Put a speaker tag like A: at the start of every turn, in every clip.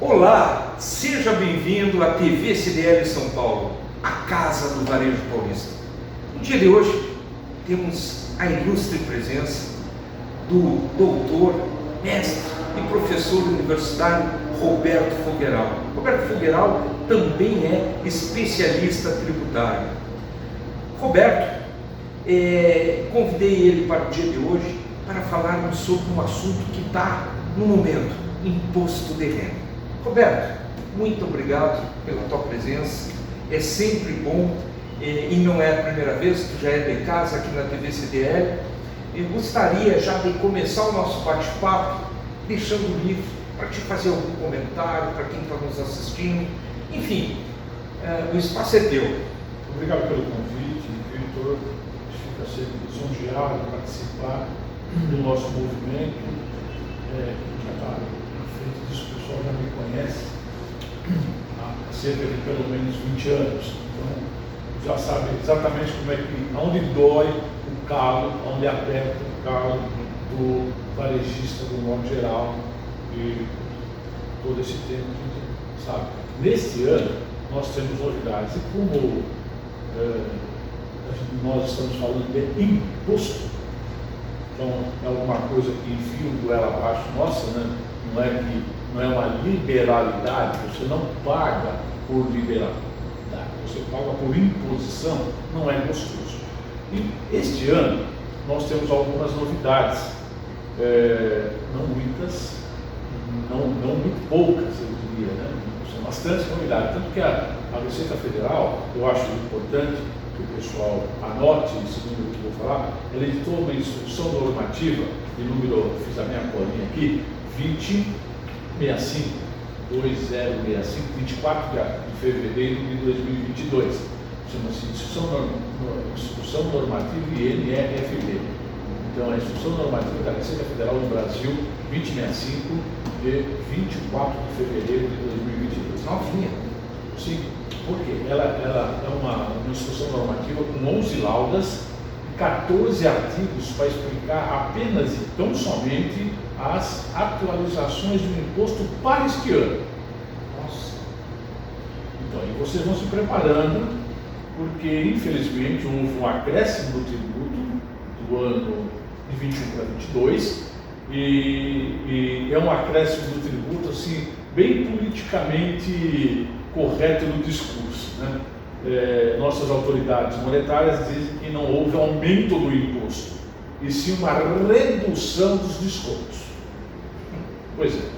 A: Olá, seja bem-vindo à TV CDL São Paulo, a casa do varejo paulista. No dia de hoje temos a ilustre presença do doutor, mestre e professor universitário Roberto Fogueral. Roberto Fogueral também é especialista tributário. Roberto, convidei ele para o dia de hoje para falarmos sobre um assunto que está no momento, imposto de renda. Roberto, muito obrigado pela tua presença, é sempre bom e não é a primeira vez, tu já é de casa aqui na TV CDL. Eu gostaria já de começar o nosso bate-papo deixando o livro para te fazer algum comentário, para quem está nos assistindo, enfim, o espaço é teu.
B: Obrigado pelo convite, Vitor. Fica sempre lisonjeado de participar do nosso movimento. Já está na frente disso, o pessoal já me conhece há cerca de pelo menos 20 anos. Então, já sabe exatamente onde dói o calo, onde aperta o calo do varejista do modo geral, e todo esse tempo a gente sabe. Neste ano, nós temos novidades, e como nós estamos falando de imposto, então é alguma coisa que enfia o goela abaixo nossa, né? Não é uma liberalidade, você não paga por liberalidade, você paga por imposição, não é gostoso. E este ano nós temos algumas novidades, não muitas, não muito poucas, eu diria, né? São bastante novidades, tanto que a Receita Federal, eu acho importante que o pessoal anote, segundo o que eu vou falar, ela editou uma instrução normativa de número, fiz a minha colinha aqui, 2065, 24 de fevereiro de 2022. Chama-se Instrução Normativa INRFB. Então, a Instrução Normativa da Receita Federal do Brasil, 2065, de 24 de fevereiro de 2022. Novinha. Sim, porque ela é uma instrução normativa com 11 laudas e 14 artigos para explicar apenas e tão somente as atualizações do imposto para este ano. Nossa! Então, aí vocês vão se preparando, porque infelizmente houve um acréscimo do tributo do ano de 21 para 22 e é um acréscimo do tributo assim, bem politicamente correto no discurso, né? Nossas autoridades monetárias dizem que não houve aumento do imposto, e sim uma redução dos descontos. Pois é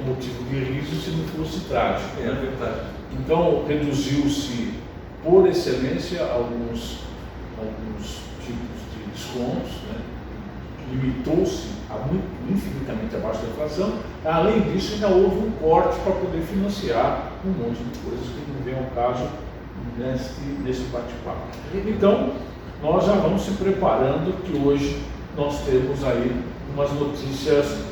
B: motivo de riso se não fosse trágico.
A: É verdade.
B: Então, reduziu-se por excelência alguns tipos de descontos, né? Limitou-se infinitamente abaixo da inflação. Além disso, ainda houve um corte para poder financiar um monte de coisas que não vem ao caso nesse bate-papo. Então, nós já vamos se preparando, que hoje nós temos aí umas notícias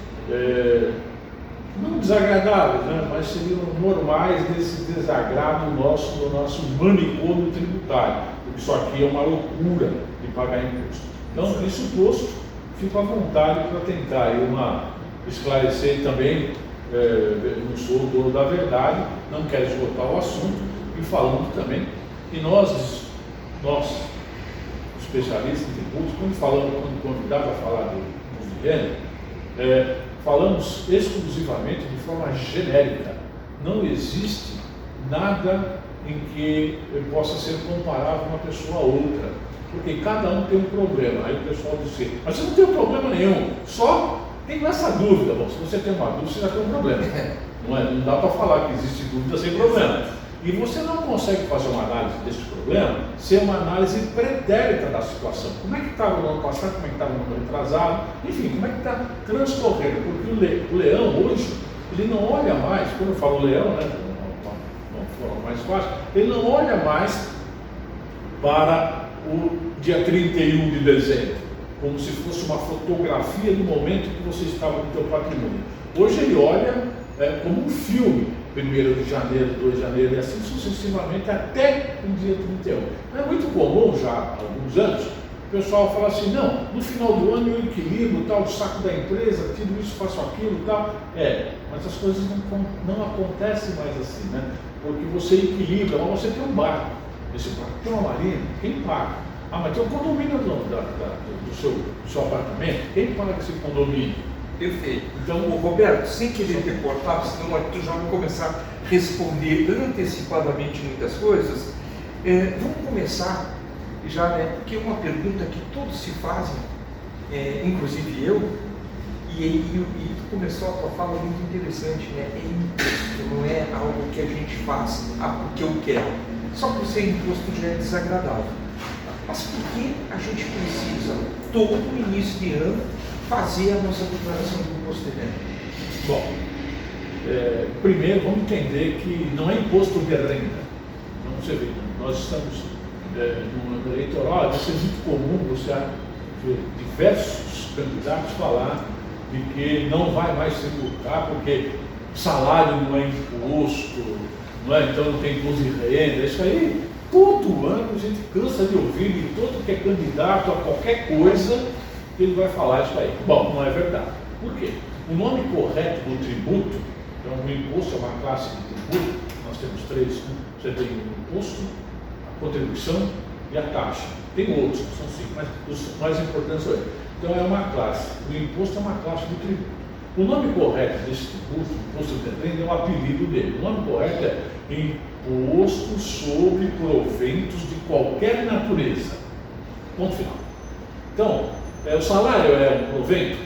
B: não desagradáveis, né, mas seriam normais desse desagrado nosso, do nosso manicômio tributário, porque isso aqui é uma loucura de pagar imposto. Então, isso posto, fico à vontade para tentar esclarecer também. Não sou o dono da verdade, não quero esgotar o assunto, e falando também que nós especialistas em tributos, quando convidados a falar do imposto de renda, falamos exclusivamente de forma genérica. Não existe nada em que possa ser comparável uma pessoa a outra, porque cada um tem um problema. Aí o pessoal diz assim, mas você não tem problema nenhum, só tem essa dúvida. Bom, se você tem uma dúvida, você já tem um problema. Não dá para falar que existe dúvida sem problema. E você não consegue fazer uma análise deste problema sem uma análise pretérita da situação. Como é que estava no ano passado, como é que estava no ano retrasado, enfim, como é que está transcorrendo. Porque o leão hoje, ele não olha mais, quando eu falo leão, né, uma forma mais fácil, ele não olha mais para o dia 31 de dezembro, como se fosse uma fotografia do momento que você estava no seu patrimônio. Hoje ele olha como um filme, 1º de janeiro, 2 de janeiro e assim sucessivamente até o dia 31. É muito comum já há alguns anos o pessoal fala assim, não, no final do ano eu equilibro tal, o saco da empresa, tiro isso, faço aquilo tal. Mas as coisas não acontecem mais assim, né? Porque você equilibra, mas você tem um barco. Esse barco tem uma marina, quem paga? Mas tem um condomínio do seu apartamento, quem paga esse condomínio?
A: Perfeito. Então, Roberto, sem querer te cortar, senão tu já vai começar a responder antecipadamente muitas coisas, vamos começar já, né? Porque é uma pergunta que todos se fazem, inclusive eu, e tu começou a tua fala muito interessante, né? É imposto, não é algo que a gente faz porque eu quero. Só por ser imposto já é desagradável. Mas por que a gente precisa, todo início de ano, fazer a nossa declaração do imposto de renda?
B: Bom, primeiro vamos entender que não é imposto de renda. Então você vê, nós estamos no eleitoral, vai ser muito comum você ver diversos candidatos falar de que não vai mais tributar porque salário não é imposto, então não tem imposto de renda. Isso aí, todo ano a gente cansa de ouvir de todo que é candidato a qualquer coisa que ele vai falar isso aí. Bom, não é verdade. Por quê? O nome correto do tributo, então o imposto é uma classe de tributo, nós temos três, você tem o imposto, a contribuição e a taxa. Tem outros, são cinco, mas os mais importantes são eles. Então é uma classe, o imposto é uma classe do tributo. O nome correto desse tributo, imposto de renda, é o apelido dele. O nome correto é imposto sobre proventos de qualquer natureza. Ponto final. Então, o salário é um provento?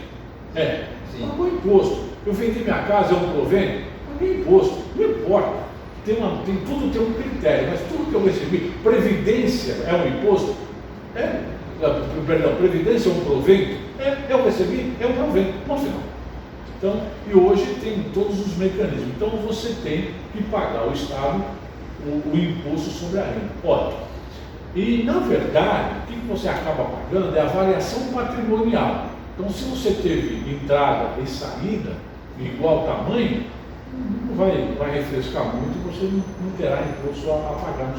B: Pagou imposto. Eu vendi minha casa, é um provento? Paguei imposto. Não importa. Tudo tem um critério, mas tudo que eu recebi, previdência é um imposto? Previdência é um provento? Eu recebi, é um provento. Ponto final. Então, e hoje tem todos os mecanismos. Então você tem que pagar ao Estado o imposto sobre a renda. Olha, e na verdade, o que você acaba pagando é a variação patrimonial. Então, se você teve entrada e saída de igual tamanho, não vai refrescar muito e você não terá imposto a pagar,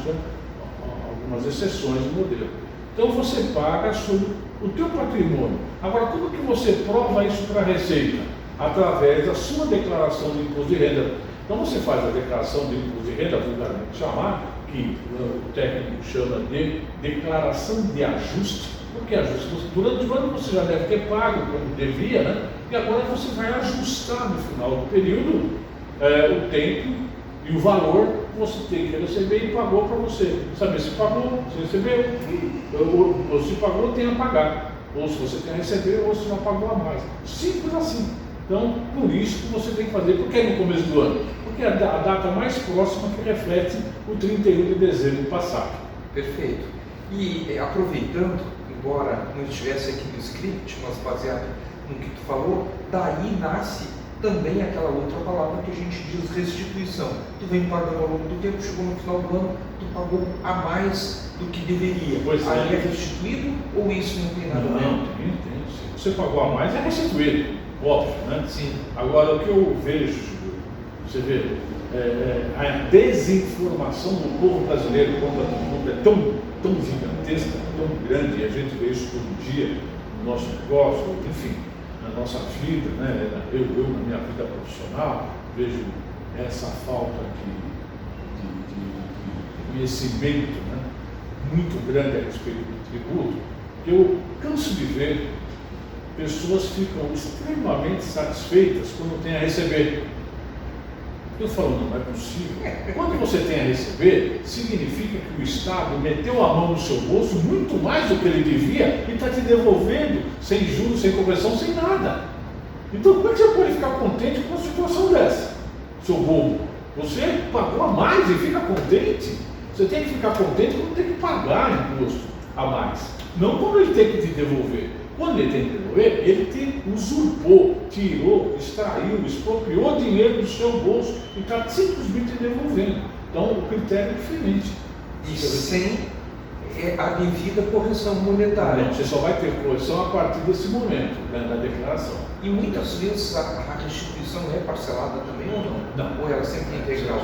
B: algumas exceções do modelo. Então você paga sobre o teu patrimônio. Agora, como que você prova isso para a Receita? Através da sua declaração de imposto de renda. Então você faz a declaração de imposto de renda, vulgarmente chamar, que o técnico chama de declaração de ajuste. Por que ajuste? Durante o ano você já deve ter pago como devia, né? E agora você vai ajustar no final do período o tempo e o valor que você tem que receber e pagou para você. Saber se pagou, se recebeu, ou se pagou, tem a pagar. Ou se você tem a receber, ou se não pagou a mais. Simples assim. Então, por isso que você tem que fazer. Por que no começo do ano? Porque é a data mais próxima que reflete o 31 de dezembro passado.
A: Perfeito. E aproveitando, embora não estivesse aqui no script, mas baseado no que tu falou, daí nasce também aquela outra palavra que a gente diz restituição. Tu vem pagando ao longo do tempo, chegou no final do ano, tu pagou a mais do que deveria. Aí é restituído ou isso não tem nada a ver?
B: Não, tem. Se você pagou a mais, é restituído, óbvio, né?
A: Sim.
B: Agora, o que eu vejo, você vê, a desinformação do povo brasileiro contra todo mundo é tão gigantesca, tão grande, e a gente vê isso todo dia no nosso negócio, enfim, na nossa vida, né? Eu na minha vida profissional, vejo essa falta de conhecimento, né? Muito grande a respeito do tributo, que eu canso de ver pessoas ficam extremamente satisfeitas quando tem a receber. Eu falo, não é possível. Quando você tem a receber, significa que o Estado meteu a mão no seu bolso muito mais do que ele devia e está te devolvendo sem juros, sem correção, sem nada. Então, como é que você pode ficar contente com uma situação dessa? Seu bobo, você pagou a mais e fica contente? Você tem que ficar contente quando tem que pagar imposto a mais, não quando ele tem que te devolver. Quando ele tem que devolver, ele te usurpou, tirou, extraiu, expropriou dinheiro do seu bolso e está simplesmente devolvendo. Então, o critério é diferente.
A: E sem a devida correção monetária.
B: Não, você só vai ter correção a partir desse momento, né, da declaração.
A: E muitas vezes a restituição é parcelada também ou não?
B: Não.
A: Ou ela sempre é integral?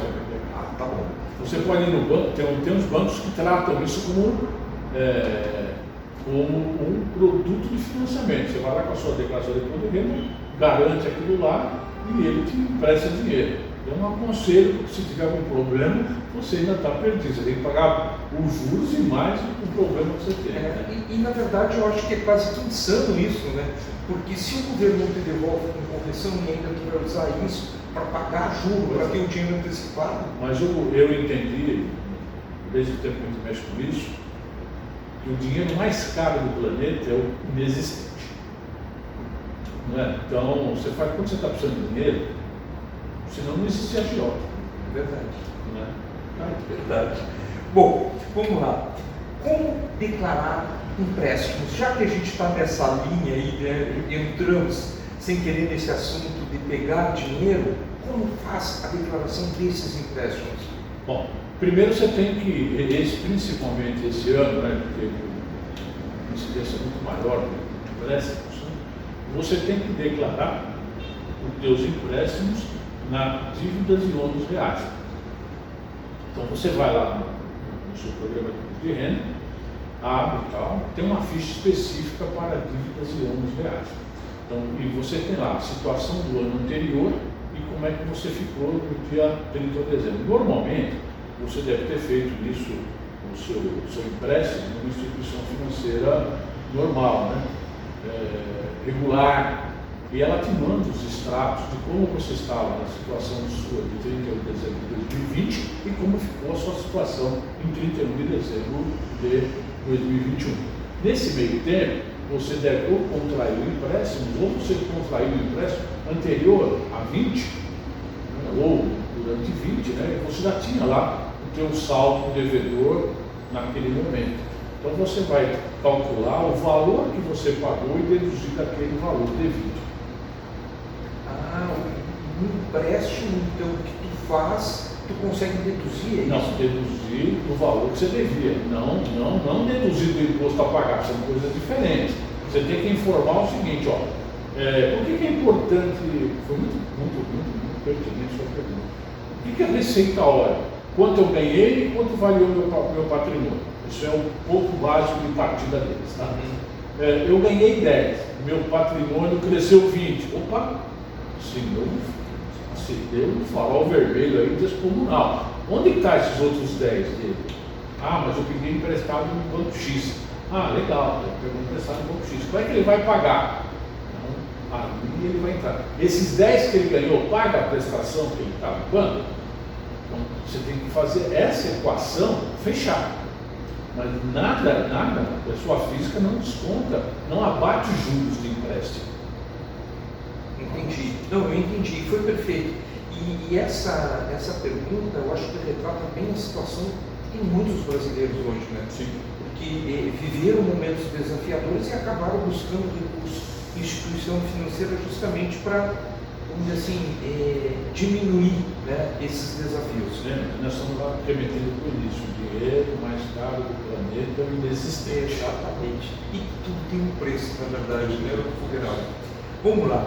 A: Ah, tá bom.
B: Você pode ir no banco, tem uns bancos que tratam isso como como um produto de financiamento. Você vai lá com a sua declaração de imposto de renda, garante aquilo lá e ele te empresta dinheiro. Eu não aconselho, porque se tiver algum problema, você ainda está perdido. Você tem que pagar os juros e mais o problema que você tem.
A: Na verdade eu acho que é quase que insano isso, né? Porque se o governo não te devolve com correção e ainda tu vai usar isso para pagar juro, para ter o dinheiro antecipado.
B: Mas eu entendi, desde o tempo que a gente mexe com isso, que o dinheiro mais caro do planeta é o inexistente. Não é? Então, você faz, quando você está precisando de dinheiro, senão não existe agiota.
A: É verdade.
B: Não é?
A: É verdade. Bom, vamos lá. Como declarar empréstimos? Já que a gente está nessa linha aí, né, entramos sem querer nesse assunto de pegar dinheiro, como faz a declaração desses empréstimos?
B: Bom, primeiro você tem que, principalmente esse ano, né, porque a incidência é muito maior de empréstimos, né, você tem que declarar os teus empréstimos na dívidas e ônus reais. Então você vai lá no seu programa de renda, abre e tal, tem uma ficha específica para dívidas e ônus reais. Então, e você tem lá a situação do ano anterior e como é que você ficou no dia 30 de dezembro. Normalmente, você deve ter feito isso, o seu empréstimo, numa instituição financeira normal, né? Regular, e ela te manda os extratos de como você estava na situação sua de 31 de dezembro de 2020 e como ficou a sua situação em 31 de dezembro de 2021. Nesse meio tempo, você deve ou contrair o empréstimo, ou você contraiu o empréstimo anterior a 20, né, ou durante 20, né, você já tinha lá o teu saldo devedor naquele momento. Então você vai calcular o valor que você pagou e deduzir daquele valor devido.
A: O empréstimo então, que tu faz, tu consegue deduzir?
B: Não, deduzir do valor que você devia, não deduzir do imposto a pagar, são coisas diferentes. Você tem que informar o seguinte, ó, por que é importante, foi muito pertinente a sua pergunta, o que a Receita olha? Quanto eu ganhei e quanto valeu meu patrimônio? Isso é um pouco básico de partida deles, tá? Eu ganhei 10, meu patrimônio cresceu 20, opa, acendeu um farol vermelho aí descomunal. Onde está esses outros 10 dele? Ah, mas eu peguei emprestado no banco X. Ah, legal, eu peguei emprestado no banco X. Como é que ele vai pagar? Não, aí ele vai entrar. Esses 10 que ele ganhou, paga a prestação que ele está no banco? Então, você tem que fazer essa equação fechada. Mas nada, a pessoa física não desconta, não abate juros de empréstimo.
A: Entendi. Não, eu entendi, foi perfeito. E essa pergunta, eu acho que retrata bem a situação de muitos brasileiros hoje, né?
B: Sim.
A: Porque viveram momentos desafiadores e acabaram buscando recursos em instituição financeira justamente para, vamos dizer assim, diminuir, né, esses desafios.
B: Nós estamos lá remetendo para o início, o dinheiro mais caro do planeta é o inexistente.
A: Exatamente. E tudo tem um preço, na verdade, né, Federal? Vamos lá.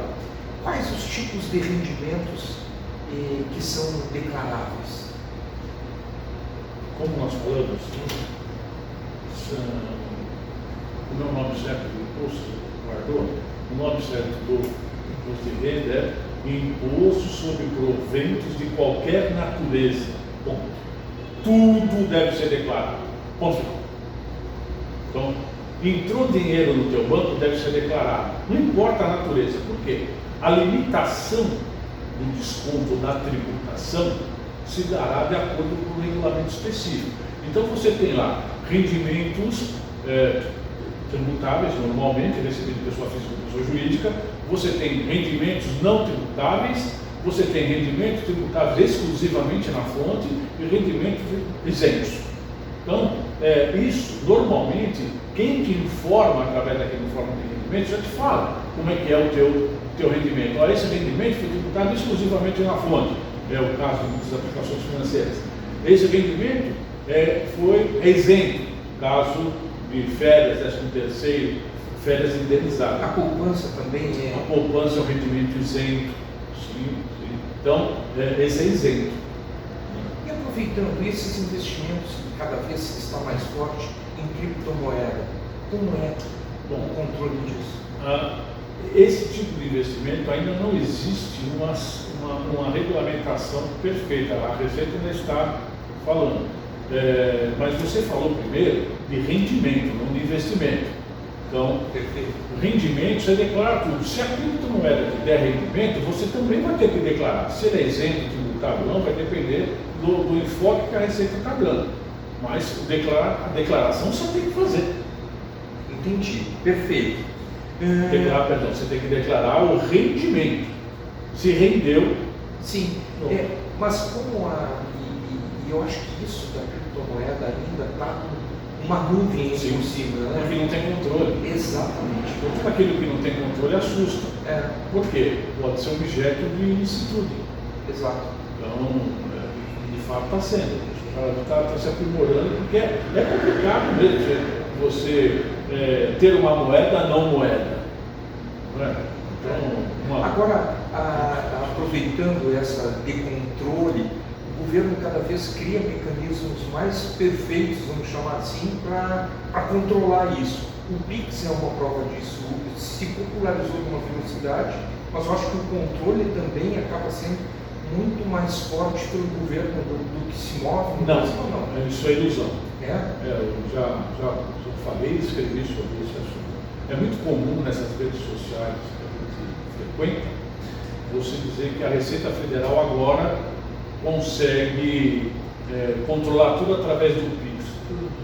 A: Quais os tipos de rendimentos que são declaráveis?
B: Como nós falamos, o meu nome certo do imposto, guardou, o nome certo do imposto de renda é imposto sobre proventos de qualquer natureza. Bom, tudo deve ser declarado. Ponto final. Então, entrou dinheiro no teu banco, deve ser declarado. Não importa a natureza. Por quê? A limitação do desconto na tributação se dará de acordo com um regulamento específico. Então você tem lá rendimentos tributáveis, normalmente recebidos de pessoa física ou pessoa jurídica, você tem rendimentos não tributáveis, você tem rendimentos tributáveis exclusivamente na fonte e rendimentos isentos. Então, isso normalmente, quem te informa através daquele informe de rendimento já te fala como é que é o teu rendimento. Olha, esse rendimento foi tributado exclusivamente na fonte, é o caso das aplicações financeiras. Esse rendimento foi isento, caso de férias, 13º, férias indenizadas.
A: A poupança também é?
B: A poupança é um rendimento isento, sim. Então, esse é isento.
A: E aproveitando esses investimentos que cada vez está mais forte em criptomoeda, Como é o controle disso?
B: Esse tipo de investimento ainda não existe uma regulamentação perfeita. A Receita ainda está falando. Mas você falou primeiro de rendimento, não de investimento. Então, rendimento, você declara tudo. Se a criptomoeda te der rendimento, você também vai ter que declarar. Se ele é isento, tributável ou não, vai depender do enfoque que a Receita está dando. Mas a declaração você tem que fazer.
A: Entendi, perfeito.
B: Você tem que declarar o rendimento. Se rendeu.
A: Sim, mas como e eu acho que isso da criptomoeda ainda está uma nuvem por cima, né?
B: Porque não tem controle.
A: Exatamente.
B: Tudo aquilo que não tem controle assusta. Por quê? Pode ser objeto de ilicitude.
A: Exato.
B: Então, de fato está sendo. Está se aprimorando, porque é complicado mesmo você ter uma moeda não moeda. Não é? Então,
A: Agora, aproveitando essa de controle, o governo cada vez cria mecanismos mais perfeitos, vamos chamar assim, para controlar isso. O PIX é uma prova disso, se popularizou de uma velocidade, mas eu acho que o controle também acaba sendo muito mais forte pelo governo do que se move.
B: Não, isso é ilusão.
A: Eu
B: já falei e escrevi sobre esse assunto. É muito comum nessas redes sociais que a gente frequenta, você dizer que a Receita Federal agora consegue controlar tudo através do PIX.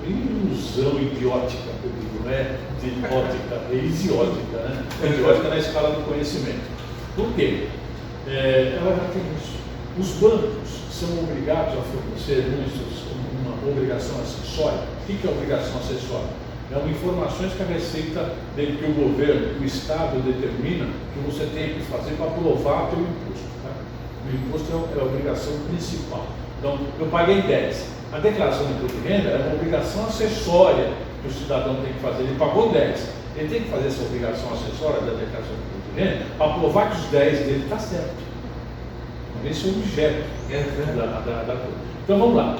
B: Ilusão idiótica, eu digo, não é idiótica, é isiótica, né? Idiótica na escala do conhecimento. Por quê? Ela já tem isso. Os bancos são obrigados a fornecer uma obrigação acessória. O que é obrigação acessória? São informações que a Receita, que o governo, que o Estado determina que você tem que fazer para provar o seu imposto. Tá? O imposto é a obrigação principal. Então, eu paguei 10. A declaração de imposto de renda é uma obrigação acessória que o cidadão tem que fazer. Ele pagou 10. Ele tem que fazer essa obrigação acessória da declaração de imposto de renda para provar que os 10 dele está certo. Esse é o objeto da coisa. Então, vamos lá.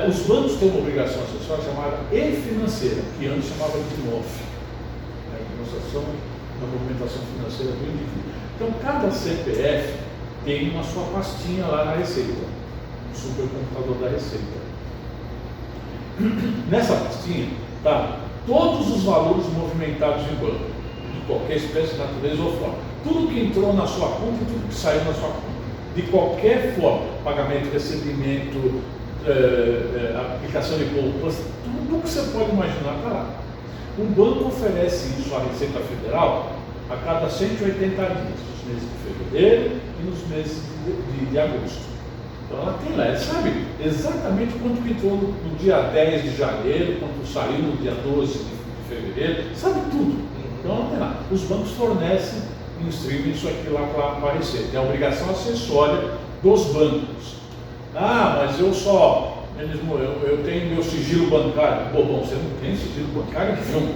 B: Os bancos têm uma obrigação acessória chamada e-financeira, que antes chamava de MOF, demonstração da movimentação financeira do indivíduo. Então, cada CPF tem uma sua pastinha lá na Receita, no supercomputador da Receita. Nessa pastinha tá todos os valores movimentados em banco, de qualquer espécie, natureza ou forma. Tudo que entrou na sua conta e tudo que saiu na sua conta. De qualquer forma, pagamento, recebimento, aplicação de poupança, tudo que você pode imaginar está lá. O banco oferece isso à Receita Federal a cada 180 dias, nos meses de fevereiro e nos meses de agosto. Então ela tem lá, ela sabe exatamente quanto que entrou no dia 10 de janeiro, quanto saiu no dia 12 de fevereiro, sabe tudo. Então ela tem lá. Os bancos fornecem streaming isso aqui lá para a Receita. É a obrigação acessória dos bancos. Mas eu tenho meu sigilo bancário. Bom, você não tem sigilo bancário nenhum.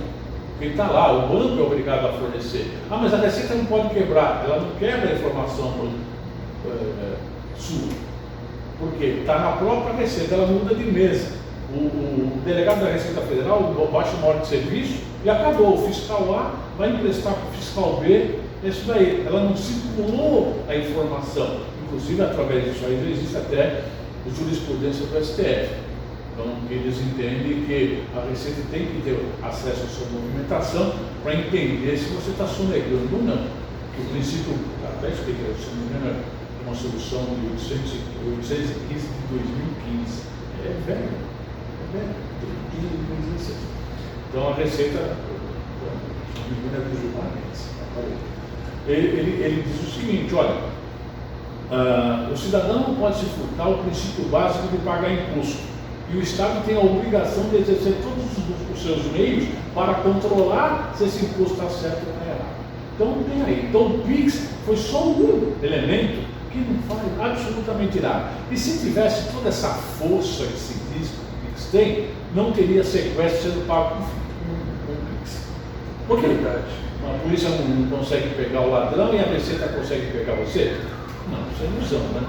B: Porque está lá, o banco é obrigado a fornecer. Mas a Receita não pode quebrar. Ela não quebra a informação sua. Por quê? Está na própria Receita, ela muda de mesa. O delegado da Receita Federal baixa uma ordem de serviço e acabou. O fiscal A vai emprestar para o fiscal B. Isso daí, ela não circulou a informação, inclusive através disso aí já existe até jurisprudência do STF. Então eles entendem que a Receita tem que ter acesso à sua movimentação para entender se você está sonegando ou não. Que o princípio, até expliquei, se não me engano, é uma solução de 815 de 2015. É velho, de 2016. Então a Receita, se não me engano, é do Gilmar Mendes. Ele diz o seguinte, olha, o cidadão não pode se furtar o princípio básico de pagar imposto e o Estado tem a obrigação de exercer todos os seus meios para controlar se esse imposto está certo ou está errado. Então tem aí, então o PIX foi só um elemento que não faz absolutamente nada. E se tivesse toda essa força que se diz que o PIX tem, não teria sequestro sendo pago com o PIX. Por que? A polícia não consegue pegar o ladrão e a Receita consegue pegar você? Não, isso é ilusão, né?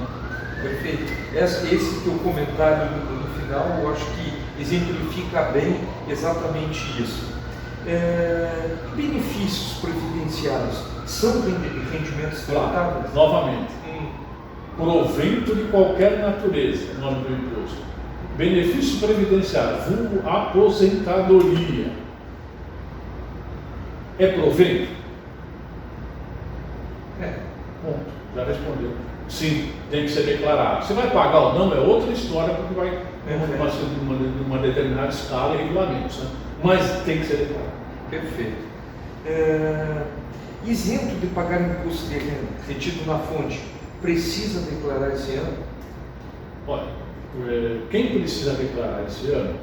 A: Perfeito. Esse teu comentário no final, eu acho que exemplifica bem exatamente isso. Benefícios previdenciários são rendimentos tributáveis?
B: Novamente, provento de qualquer natureza, o nome do imposto. Benefício previdenciário, vulgo aposentadoria. É provento? Ponto, já respondeu. Sim, tem que ser declarado. Se vai pagar ou não é outra história, porque vai ser uma determinada escala e regulamentos, né? Mas tem que ser declarado.
A: Perfeito. Isento de pagar imposto de renda retido na fonte, precisa declarar esse ano?
B: Olha, quem precisa declarar esse ano,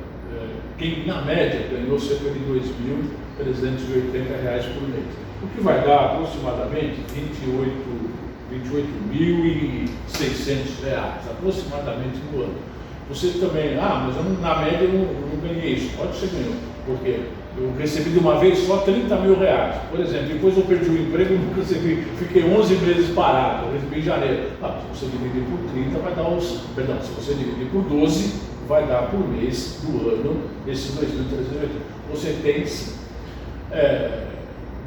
B: quem na média ganhou cerca de R$ 2.380 por mês, o que vai dar aproximadamente R$ 28.600 aproximadamente no ano. Você também, mas na média eu não ganhei isso. Pode ser ganhou, porque eu recebi de uma vez só R$ 30 mil. Por exemplo, depois eu perdi o emprego, eu não recebi, fiquei 11 meses parado, eu recebi em janeiro. Se você dividir por 30, vai dar se você dividir por 12, vai dar por mês do ano esses 2.380. Você tem sim.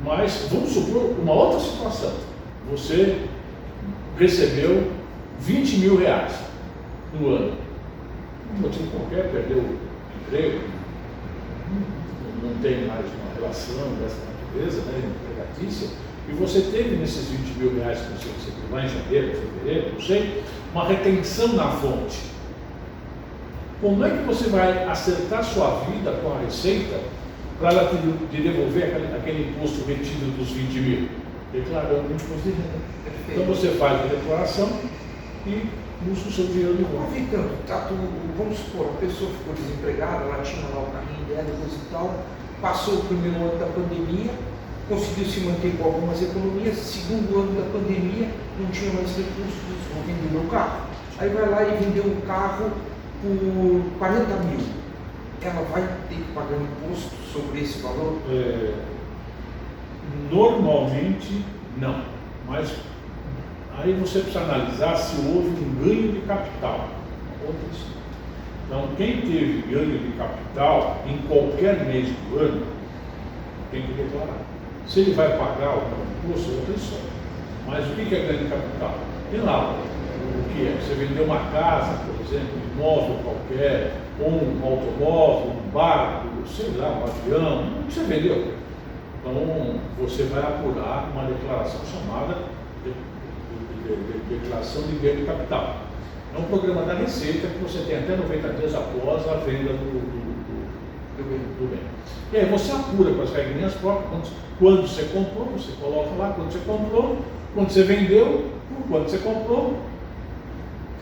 B: Mas vamos supor uma outra situação. Você recebeu R$ 20 mil no ano. Um motivo qualquer, perdeu o emprego, não tem mais uma relação dessa natureza, né, empregatícia, e você teve nesses R$ 20 mil que você recebeu lá em janeiro, fevereiro, não sei, uma retenção na fonte. Como é que você vai acertar sua vida com a Receita para ela te devolver aquele imposto retido dos 20 mil? Declarando o imposto de renda. Então você faz a declaração e busca o seu dinheiro de volta.
A: Aproveitando, vamos supor, a pessoa ficou desempregada, ela tinha lá o carrinho dela e tal, passou o primeiro ano da pandemia, conseguiu se manter com algumas economias, segundo ano da pandemia, não tinha mais recursos, vou vender meu carro. Aí vai lá e vendeu um carro por 40 mil. Ela vai ter que pagar imposto sobre esse valor?
B: Normalmente não, mas aí você precisa analisar se houve um ganho de capital. Então, quem teve ganho de capital em qualquer mês do ano tem que declarar. Se ele vai pagar o imposto, é outra história. Mas o que é ganho de capital? Tem lá o que é. Você vendeu uma casa, por exemplo, um imóvel qualquer, ou um automóvel, um barco, sei lá, um avião, o que você vendeu? Então, você vai apurar uma declaração chamada declaração de ganho de capital. É um programa da Receita que você tem até 90 dias após a venda do bem. E aí você apura com as regrinhas próprias, quando você comprou, você coloca lá quando você comprou, quando você vendeu, por quanto você comprou,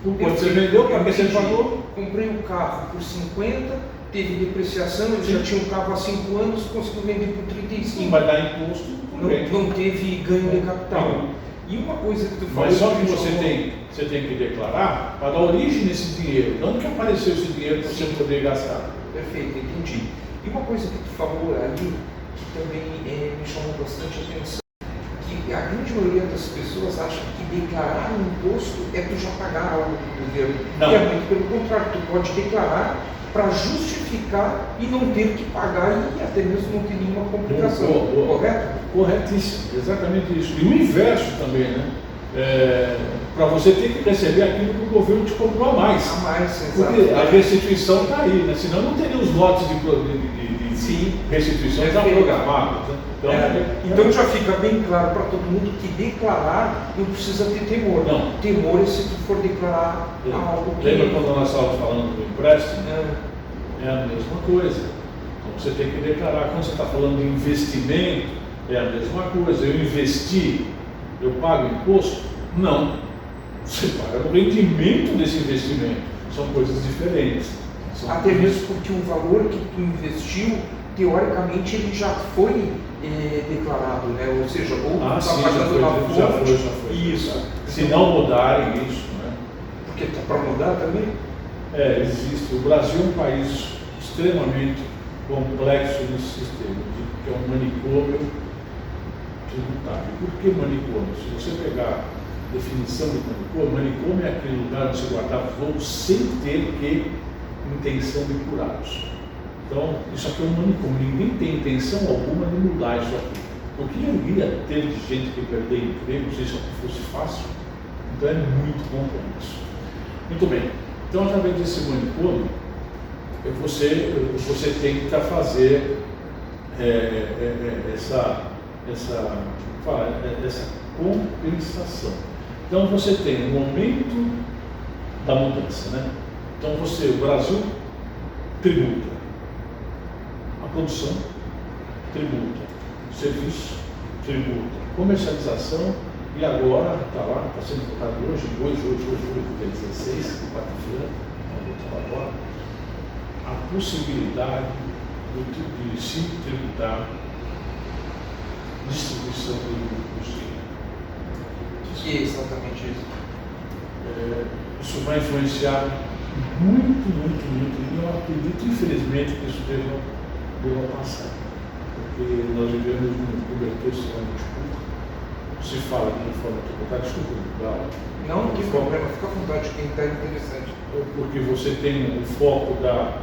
B: por quanto você vendeu, para que você pagou.
A: Comprei um carro por 50, teve depreciação, eu já tinha um carro há 5 anos, conseguiu vender por 35.
B: Não vai dar imposto.
A: Não teve ganho de capital. E uma coisa que tu falou...
B: Mas só que você tem que declarar para dar origem nesse dinheiro, não que apareceu esse dinheiro para você poder gastar.
A: Perfeito, entendi. E uma coisa que tu falou ali, que também me chamou bastante atenção, que a grande maioria das pessoas acha que declarar um imposto é tu já pagar algo do governo.
B: Não.
A: E é muito pelo contrário, tu pode declarar para justificar e não ter que pagar e até mesmo não ter nenhuma complicação. Correto?
B: Corretíssimo, exatamente isso. E o inverso também, né? Para você ter que receber aquilo que o governo te cobrou a mais.
A: A mais,
B: porque a restituição está aí, né? Senão não teria os lotes de restituição já programados. Né?
A: Então já fica bem claro para todo mundo que declarar não precisa ter temor.
B: Não.
A: Temor é se tu for declarar algo que...
B: Lembra quando nós estávamos falando do empréstimo? É a mesma coisa. Então você tem que declarar. Quando você está falando de investimento, é a mesma coisa. Eu investi, eu pago imposto? Não. Você paga o rendimento desse investimento. São coisas diferentes.
A: Até mesmo porque o valor que tu investiu, teoricamente, ele já foi declarado, né? Ou seja, ou tu está pagando na fonte.
B: Já foi.
A: Isso.
B: Se não mudarem isso, né?
A: Porque está para mudar também?
B: Existe. O Brasil é um país extremamente complexo nesse sistema, que é um manicômio tributário. Por que manicômio? Se você pegar a definição de manicômio é aquele lugar onde você guardava os loucos sem ter intenção de curá-los. Então, isso aqui é um manicômio, ninguém tem intenção alguma de mudar isso aqui. O que eu ia ter de gente que perder emprego se isso aqui fosse fácil? Então é muito complexo. Muito bem, então através desse manicômio, você tenta fazer essa compensação. Então você tem um aumento da mudança, né? Então o Brasil tributa, a produção tributa, o serviço tributa, comercialização, e agora está lá, está sendo votado hoje, dia 16, quarta-feira, agora, a possibilidade de se tributar distribuição de lucros.
A: O que é exatamente isso?
B: Isso vai influenciar muito, e eu acredito, infelizmente, que isso deva passar, porque nós vivemos num cobertor extremamente curto. Se fala de reforma tributária, desculpa,
A: não tem problema, fica à vontade, quem está interessante.
B: Porque você tem o foco da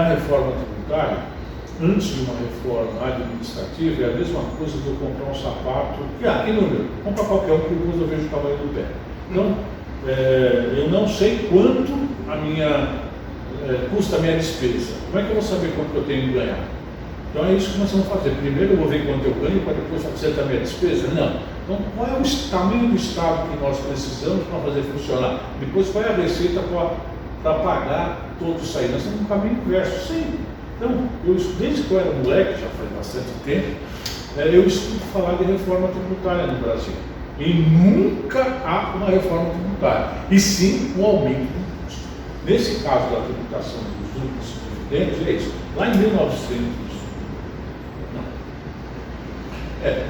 B: reforma tributária. Antes de uma reforma administrativa, é a mesma coisa de eu comprar um sapato, que aqui no meu, compra qualquer um, porque depois eu vejo o tamanho do pé. Então, eu não sei quanto custa a minha despesa. Como é que eu vou saber quanto eu tenho que ganhar? Então é isso que nós vamos fazer. Primeiro eu vou ver quanto eu ganho, para depois fazer a minha despesa? Não. Então qual é o tamanho do Estado que nós precisamos para fazer funcionar? Depois qual é a receita para pagar todo isso aí? Nós temos um caminho inverso, sim. Então, desde que eu era moleque, já faz bastante tempo, eu escuto falar de reforma tributária no Brasil. E nunca há uma reforma tributária, e sim um aumento do custo. Nesse caso da tributação dos lucros e dividendos, é isso. Lá em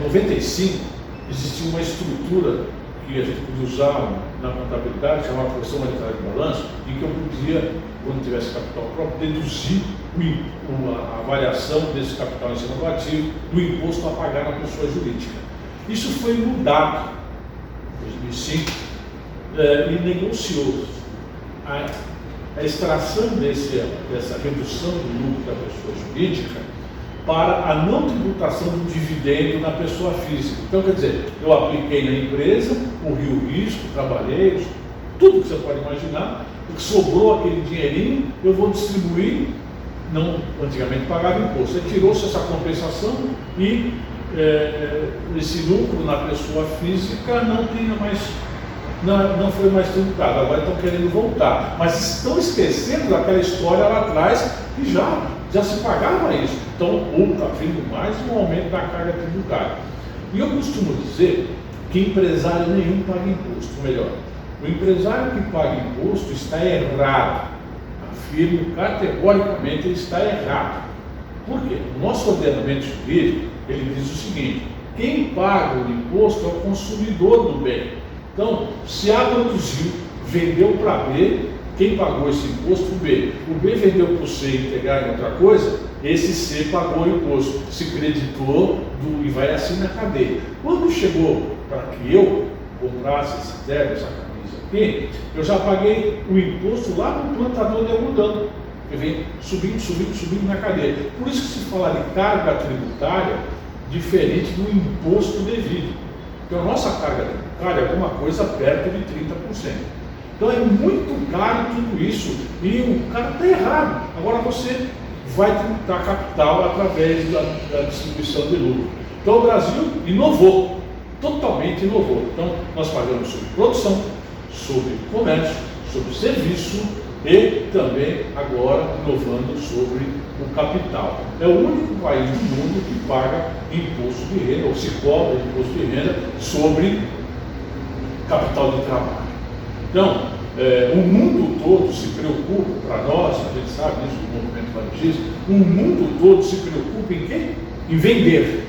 B: 95, existia uma estrutura que a gente podia usar na contabilidade, chamada correção monetária de balanço, em que eu podia, quando tivesse capital próprio, deduzir a variação desse capital em cima do ativo do imposto a pagar na pessoa jurídica. Isso foi mudado em 2005 e negociou a extração dessa redução do lucro da pessoa jurídica para a não tributação do dividendo na pessoa física. Então, quer dizer, eu apliquei na empresa, corri o risco, trabalhei, tudo que você pode imaginar, o que sobrou aquele dinheirinho, eu vou distribuir, não, antigamente pagava imposto. Aí tirou-se essa compensação e esse lucro na pessoa física não foi mais tributado. Agora estão querendo voltar, mas estão esquecendo daquela história lá atrás que já se pagava isso. Então, está vindo mais um aumento da carga tributária. E eu costumo dizer que empresário nenhum paga imposto. Melhor, o empresário que paga imposto está errado. Afirmo categoricamente, ele está errado. Por quê? O nosso ordenamento jurídico, ele diz o seguinte: quem paga o imposto é o consumidor do bem. Então, se A produziu, vendeu para B, quem pagou esse imposto foi o B. O B vendeu para o C integrar em outra coisa, esse C pagou o imposto, se creditou e vai assim na cadeia. Quando chegou para que eu comprasse esse terno, essa camisa aqui, eu já paguei o imposto lá no plantador de algodão, que vem subindo na cadeia. Por isso que se fala de carga tributária diferente do imposto devido. Então a nossa carga tributária é alguma coisa perto de 30%. Então é muito caro tudo isso e o cara está errado. Agora você vai tributar capital através da distribuição de lucro. Então o Brasil inovou, totalmente inovou. Então nós pagamos sobre produção, sobre comércio, sobre serviço e também agora inovando sobre o capital. É o único país do mundo que paga imposto de renda, ou se cobra imposto de renda sobre capital de trabalho. Então, o mundo todo se preocupa, para nós, a gente sabe isso do movimento varejista, o mundo todo se preocupa em quê? Em vender.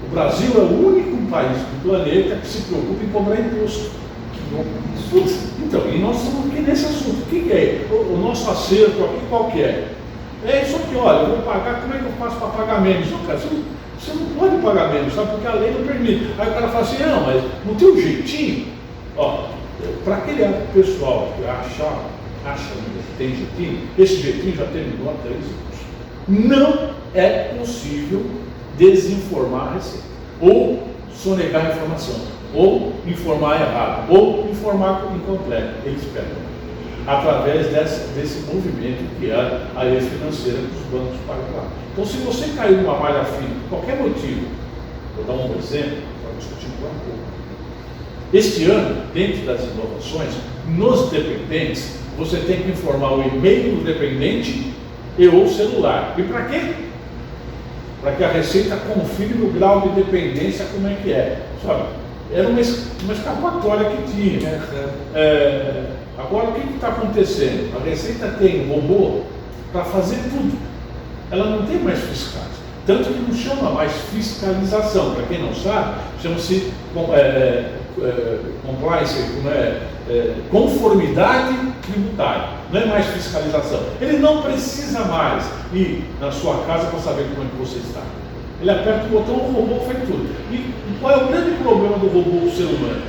B: O Brasil é o único país do planeta que se preocupa em cobrar imposto. Então, e nós estamos aqui nesse assunto. O que é? O nosso acerto aqui qual que é? É isso aqui, olha, eu vou pagar, como é que eu faço para pagar menos? Não, cara, você não pode pagar menos, sabe? Porque a lei não permite. Aí o cara fala assim, não, mas não tem um jeitinho? Ó, Para aquele pessoal que acha ainda que tem jeitinho, esse jeitinho já terminou há 3 anos. Não é possível desinformar a Receita, ou sonegar a informação, ou informar errado, ou informar incompleto. Eles pegam através desse movimento que é a lei financeira que os bancos pagam lá. Então, se você caiu numa malha fina, por qualquer motivo, vou dar um exemplo para discutir um pouco. Este ano, dentro das inovações, nos dependentes, você tem que informar o e-mail do dependente e o celular. E para quê? Para que a Receita confira no grau de dependência como é que é. Sabe? Era uma escapatória que tinha. Agora, o que está acontecendo? A Receita tem um robô para fazer tudo. Ela não tem mais fiscais. Tanto que não chama mais fiscalização. Para quem não sabe, chama-se compliance, conformidade tributária. Não é mais fiscalização. Ele não precisa mais ir na sua casa para saber como é que você está. Ele aperta o botão, o robô faz tudo. E qual é o grande problema do robô para o ser humano?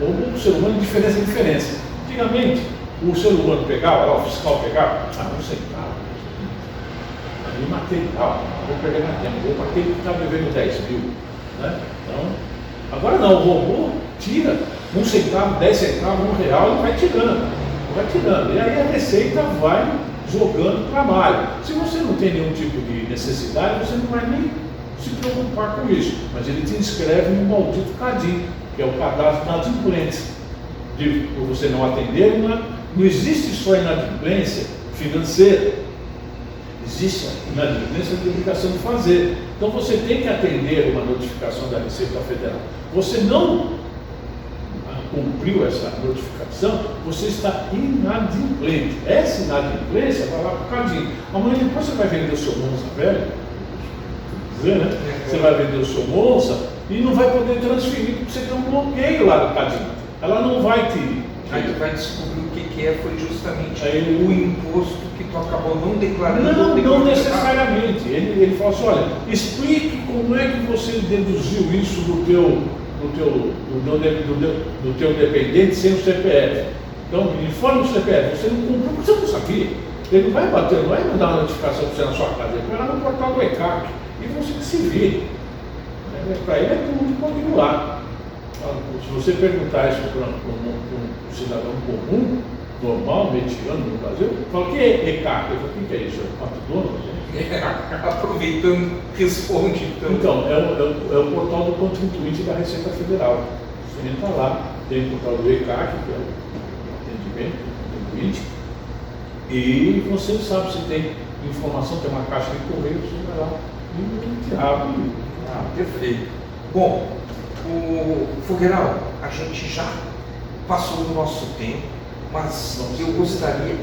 B: O robô para o ser humano, diferença é diferença. Antigamente, o ser humano pegava, o fiscal pegava, não sei, ali material, vou pegar na tempo, vou para aquele que está devendo 10 mil. Né? Então, agora não, o robô tira 1 centavo, 10 centavos, R$1 e vai tirando. E aí a Receita vai jogando para a malha. Se você não tem nenhum tipo de necessidade, você não vai nem se preocupar com isso. Mas ele te inscreve no maldito CADIM, que é o cadastro de inadimplência. Por você não atender, não existe só inadimplência financeira, existe inadimplência de obrigação de fazer. Então você tem que atender uma notificação da Receita Federal. Você não cumpriu essa notificação, você está inadimplente. Essa inadimplência vai lá para o CADIM. Amanhã depois você vai vender o seu Monza velho, né? Você vai vender o seu Monza e não vai poder transferir porque você tem um bloqueio lá do CADIM. Ela não vai te...
A: Aí tu vai descobrir o que foi justamente o imposto que tu acabou não declarando.
B: Não necessariamente. Ele fala assim, olha, explique como é que você deduziu isso do teu dependente sem o CPF. Então, informe o CPF, você não cumpriu, você não sabia. Ele não vai bater, não vai mandar uma notificação para você na sua casa, ele vai lá no portal do ECAC e você que se vire. Para ele é tudo continuar. Se você perguntar isso para um cidadão comum, normal, mediano no Brasil, fala, o que é ECAC? Eu falo, o que é isso? É McDonald's?
A: Aproveitando, responde então.
B: Então, é o portal do contribuinte da Receita Federal. Você entra lá, tem o portal do ECAC, que é o atendimento do contribuinte, e você sabe se tem informação, tem uma caixa de correio, você vai lá e abre.
A: Perfeito. Bom, o Fogueiral, a gente já passou do nosso tempo, mas eu gostaria,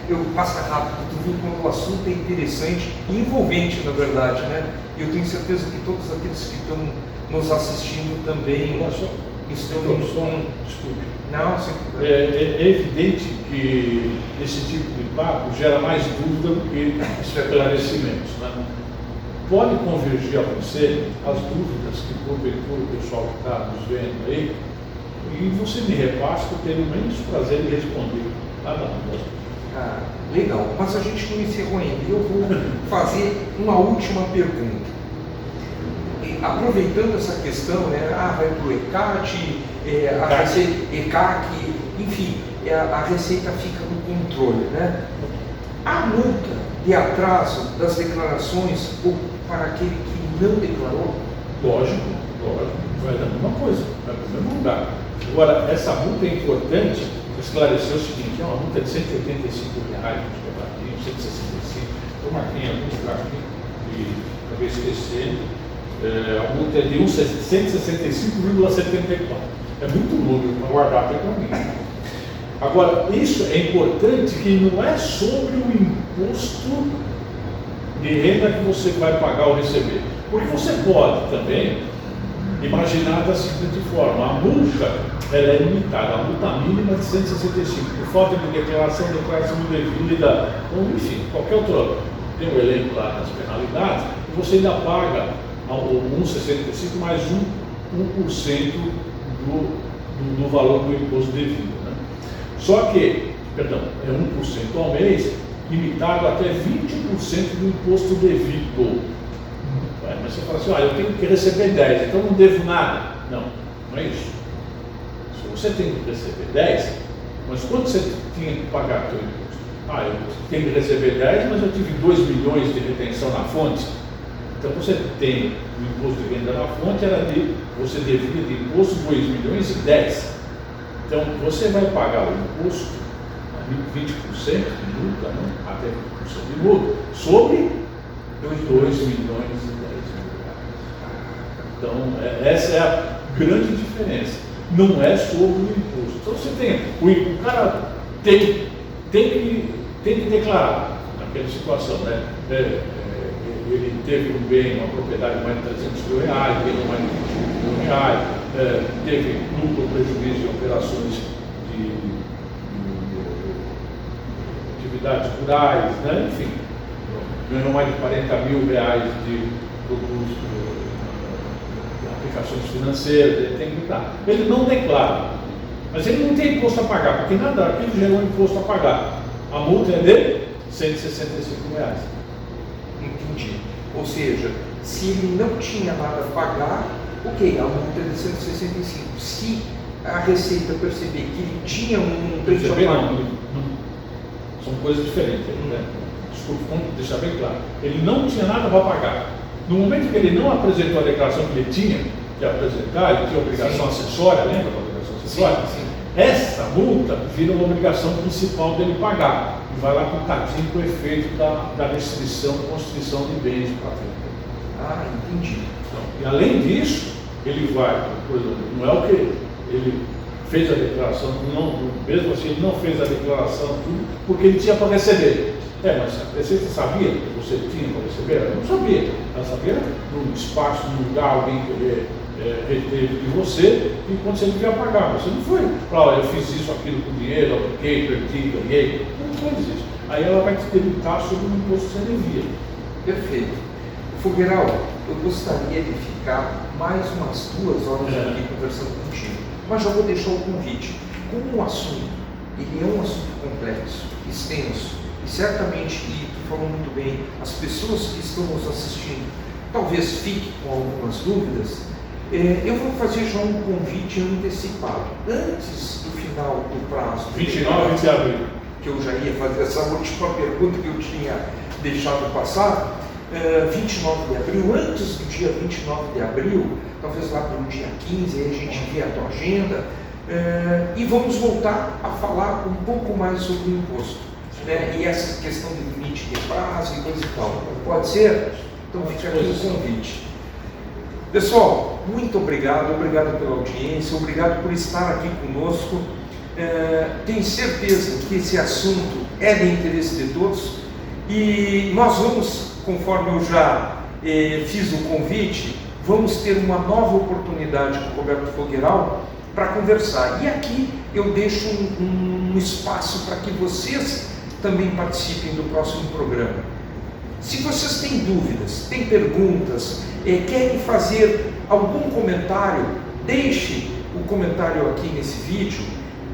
A: eu passo rápido, tu viu como o assunto é interessante e envolvente, na verdade, né? E eu tenho certeza que todos aqueles que estão nos assistindo também estão
B: Desculpe.
A: Não, sim.
B: É evidente que esse tipo de papo gera mais dúvida do que esclarecimentos, né? Pode convergir a você as dúvidas que porventura o pessoal que está nos vendo aí, e você me repassa que eu tenho imenso prazer em responder.
A: Legal, mas a gente não encerrou ainda. Eu vou fazer uma última pergunta. Aproveitando essa questão, né? Vai para o ECAT, a Receita, ECAC, enfim, a Receita fica no controle, né? A multa de atraso das declarações ou para aquele que não declarou?
B: Lógico, vai dar a mesma coisa, vai para o mesmo lugar. Agora, essa multa é importante esclarecer o seguinte: é uma multa de R$185, R$165, eu marquei alguns aqui e acabei esquecendo. A multa é de 165,74. É muito número para guardar até para mim. Agora, isso é importante que não é sobre o imposto de renda que você vai pagar ou receber. Porque você pode também imaginar da seguinte forma: a multa ela é limitada, a multa mínima de 165, por falta de declaração indevida, ou enfim, qualquer outro. Tem um elenco lá nas penalidades, e você ainda paga o 1,65 mais 1% do valor do imposto devido, né? Só que, perdão, é 1% ao mês, limitado até 20% do imposto devido. Mas você fala assim, olha, eu tenho que receber 10, então não devo nada. Não, não é isso. Se você tem que receber 10, mas quanto você tinha que pagar seu imposto? Eu tenho que receber 10, mas eu tive 2 milhões de retenção na fonte. Então você tem o imposto de venda na fonte, você devia de imposto 2 milhões e 10. Então você vai pagar o imposto, 20% de multa, né? Até 20% de multa, sobre 2 milhões e 10 mil reais. Então essa é a grande diferença. Não é sobre o imposto. Então você tem, o cara tem que declarar naquela situação, né? Ele teve um bem, uma propriedade de mais de 300 mil reais, bem de mais de 20 mil reais, teve lucro ou prejuízo em operações de atividades rurais, né? Enfim, ganhou mais de 40 mil reais de produtos, de aplicações financeiras, ele tem que dar. Ele não declara, mas ele não tem imposto a pagar, porque nada daquilo gerou imposto a pagar. A multa é de R$ 165 reais.
A: Entendi. Ou seja, se ele não tinha nada a pagar, ok, a multa é de 165. Se a Receita perceber que ele tinha um preço a pagar...
B: Não. São coisas diferentes, né? Desculpe, vamos deixar bem claro. Ele não tinha nada para pagar. No momento que ele não apresentou a declaração que ele tinha que apresentar, ele tinha obrigação acessória, lembra da obrigação acessória?
A: Sim.
B: Essa multa vira uma obrigação principal dele pagar. E vai lá picadinho com o efeito da restrição, constrição de bens para frente.
A: Entendi.
B: Então, e além disso, ele vai, por exemplo, não é o que ele fez a declaração, não, mesmo assim ele não fez a declaração, tudo, porque ele tinha para receber. Mas a Receita sabia que você tinha para receber? Ela não sabia. Ela sabia num espaço, num lugar, alguém que reteve de você, e quando você devia pagar, você não foi falar, eu fiz isso, aquilo com dinheiro, apliquei, perdi, ganhei. Não faz isso. Aí ela vai te debitar sobre o imposto que você devia.
A: Perfeito. Fogueiral, eu gostaria de ficar mais umas 2 horas aqui conversando contigo, mas já vou deixar o convite. Como o assunto, ele é um assunto complexo, extenso, e certamente, e tu falou muito bem, as pessoas que estão nos assistindo talvez fiquem com algumas dúvidas. Eu vou fazer já um convite antecipado, antes do final do prazo.
B: 29 de abril.
A: Que eu já ia fazer essa última pergunta que eu tinha deixado passar. 29 de abril, antes do dia 29 de abril, talvez lá para o dia 15, aí a gente vê a tua agenda, e vamos voltar a falar um pouco mais sobre o imposto, né? E essa questão de limite de prazo e coisa e tal. Pode ser? Então fica aqui o convite. Pessoal, muito obrigado pela audiência, obrigado por estar aqui conosco. Tenho certeza que esse assunto é de interesse de todos e nós vamos, conforme eu já fiz o convite, vamos ter uma nova oportunidade com o Roberto Fogueiral para conversar. E aqui eu deixo um espaço para que vocês também participem do próximo programa. Se vocês têm dúvidas, têm perguntas, querem fazer algum comentário, deixe o comentário aqui nesse vídeo,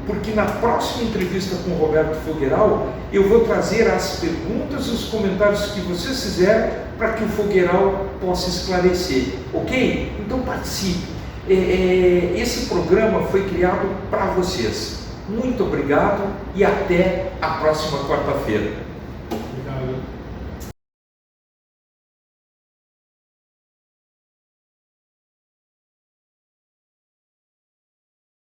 A: porque na próxima entrevista com o Roberto Fogueiral eu vou trazer as perguntas e os comentários que vocês fizerem para que o Fogueiral possa esclarecer, ok? Então participe. Esse programa foi criado para vocês. Muito obrigado e até a próxima quarta-feira.